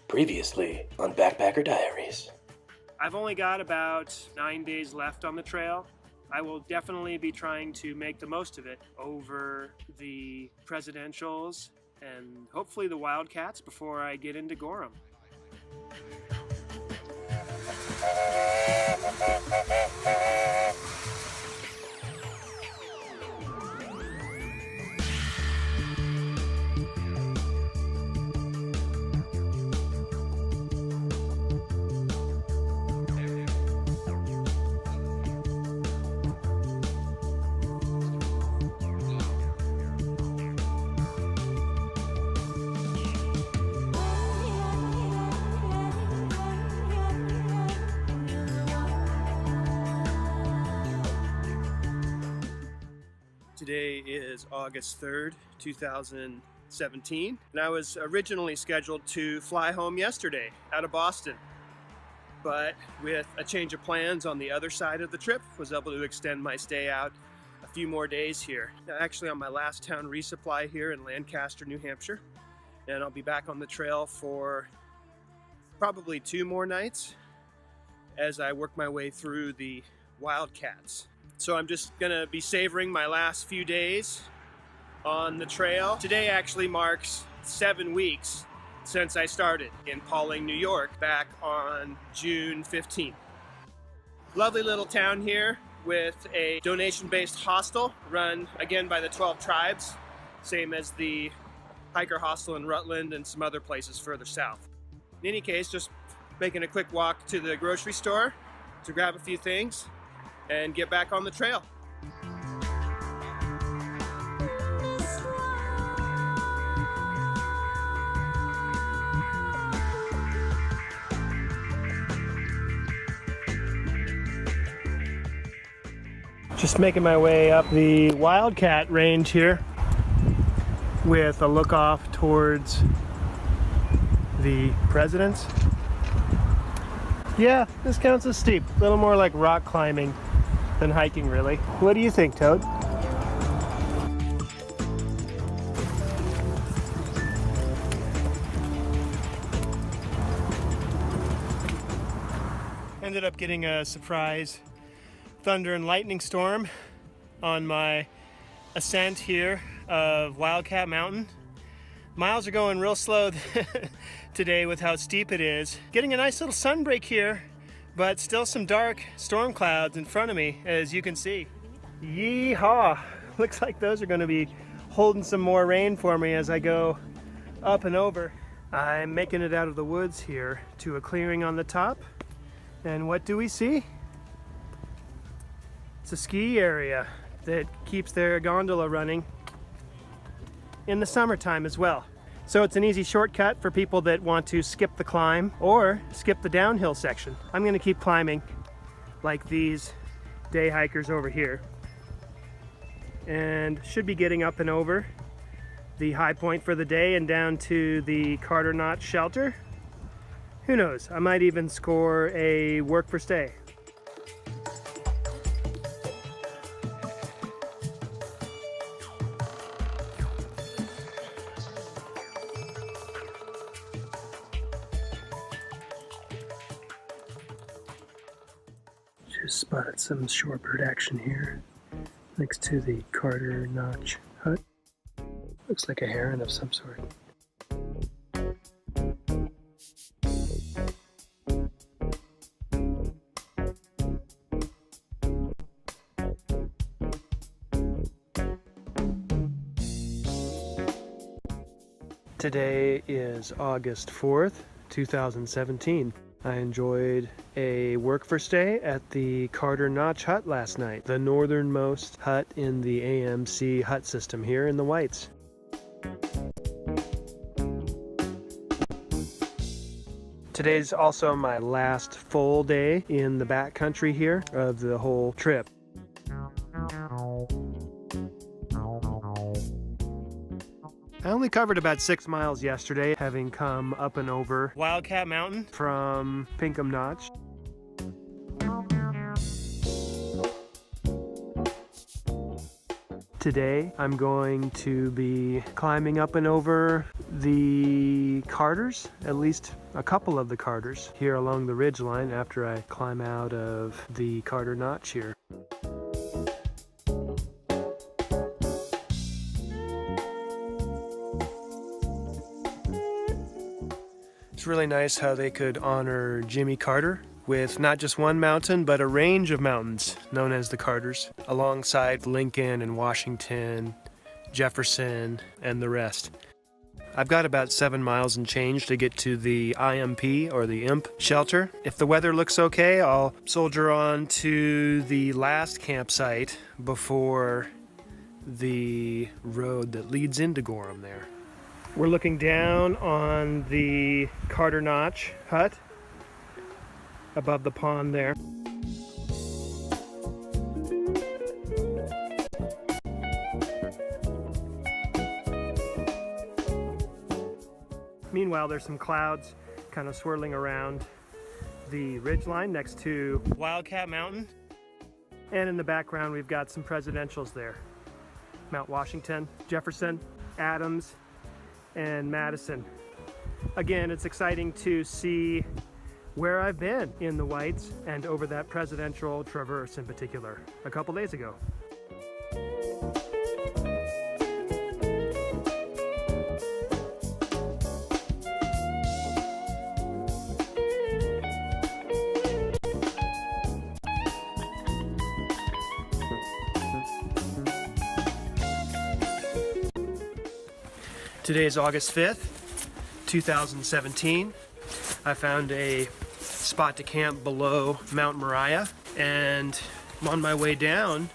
Previously on Backpacker Diaries. I've only got about 9 days left on the trail. I will definitely be trying to make the most of it over the presidentials and hopefully the Wildcats before I get into Gorham. Today is August 3rd, 2017, and I was originally scheduled to fly home yesterday out of Boston, but with a change of plans on the other side of the trip, was able to extend my stay out a few more days here. Actually on my last town resupply here in Lancaster, New Hampshire, and I'll be back on the trail for probably 2 more nights as I work my way through the Wildcats. So I'm just gonna be savoring my last few days on the trail. Today actually marks 7 weeks since I started in Pawling, New York, back on June 15th. Lovely little town here with a donation-based hostel run again by the 12 tribes, same as the hiker hostel in Rutland and some other places further south. In any case, just making a quick walk to the grocery store to grab a few things and get back on the trail. Just making my way up the Wildcat Range here with a look off towards the Presidents. Yeah, this counts as steep. A little more like rock climbing than hiking, really. What do you think, Toad? Ended up getting a surprise thunder and lightning storm on my ascent here of Wildcat Mountain. Miles are going real slow today with how steep it is. Getting a nice little sun break here, but still some dark storm clouds in front of me, as you can see. Yeehaw! Looks like those are going to be holding some more rain for me as I go up and over. I'm making it out of the woods here to a clearing on the top. And what do we see? It's a ski area that keeps their gondola running in the summertime as well. So it's an easy shortcut for people that want to skip the climb or skip the downhill section. I'm gonna keep climbing like these day hikers over here, and should be getting up and over the high point for the day and down to the Pinkham Notch shelter. Who knows, I might even score a work for stay. Just spotted some shorebird action here next to the Pinkham Notch hut. Looks like a heron of some sort. Today is August 4th, 2017. I enjoyed a work for stay at the Pinkham Notch hut last night, the northernmost hut in the AMC hut system here in the Whites. Today's also my last full day in the backcountry here of the whole trip. I only covered about 6 miles yesterday, having come up and over Wildcat Mountain from Pinkham Notch. Today I'm going to be climbing up and over the Carters, at least a couple of the Carters, here along the ridgeline after I climb out of the Carter Notch here. It's really nice how they could honor Jimmy Carter with not just one mountain, but a range of mountains known as the Carters, alongside Lincoln and Washington, Jefferson, and the rest. I've got about 7 miles and change to get to the IMP, or the IMP shelter. If the weather looks okay, I'll soldier on to the last campsite before the road that leads into Gorham there. We're looking down on the Carter Notch hut above the pond there. Meanwhile, there's some clouds kind of swirling around the ridgeline next to Wildcat Mountain. And in the background, we've got some presidentials there. Mount Washington, Jefferson, Adams, and Madison. Again, it's exciting to see where I've been in the Whites and over that presidential traverse in particular a couple days ago. Today is August 5th, 2017. I found a spot to camp below Mount Moriah, and I'm on my way down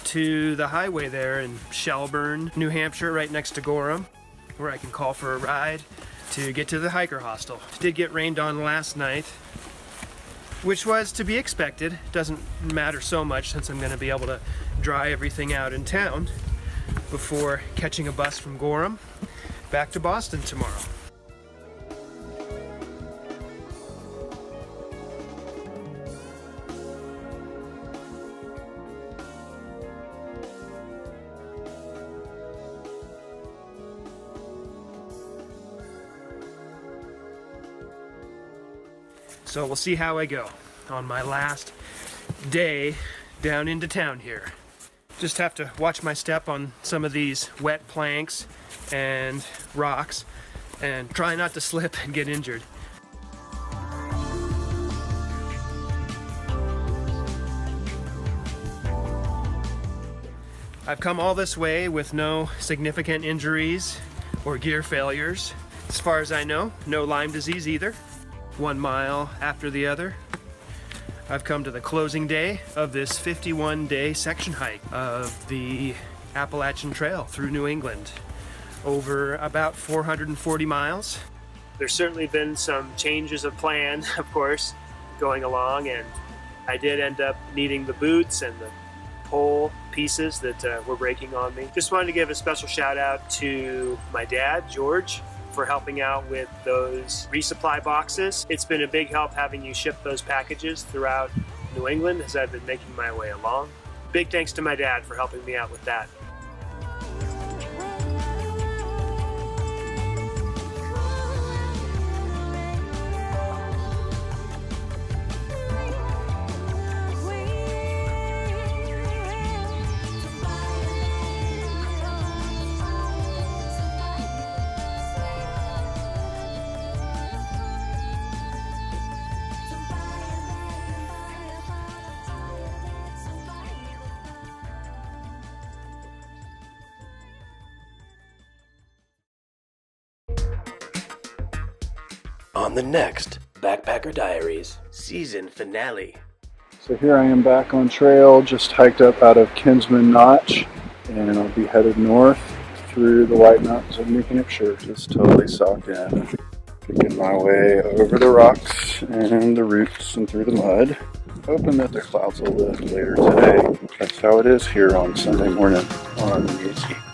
to the highway there in Shelburne, New Hampshire, right next to Gorham, where I can call for a ride to get to the hiker hostel. It did get rained on last night, which was to be expected. Doesn't matter so much since I'm going to be able to dry everything out in town before catching a bus from Gorham back to Boston tomorrow. So we'll see how I go on my last day down into town here. Just have to watch my step on some of these wet planks and rocks and try not to slip and get injured. I've come all this way with no significant injuries or gear failures. As far as I know, no Lyme disease either. 1 mile after the other, I've come to the closing day of this 51-day section hike of the Appalachian Trail through New England, over about 440 miles. There's certainly been some changes of plan, of course, going along, and I did end up needing the boots and the pole pieces that were breaking on me. Just wanted to give a special shout out to my dad, George, for helping out with those resupply boxes. It's been a big help having you ship those packages throughout New England as I've been making my way along. Big thanks to my dad for helping me out with that. On the next Backpacker Diaries season finale. So here I am back on trail, just hiked up out of Pinkham Notch, and I'll be headed north through the White Mountains of New Hampshire, just totally socked in. Picking my way over the rocks and the roots and through the mud. Hoping that the clouds will lift later today. That's how it is here on Sunday morning on the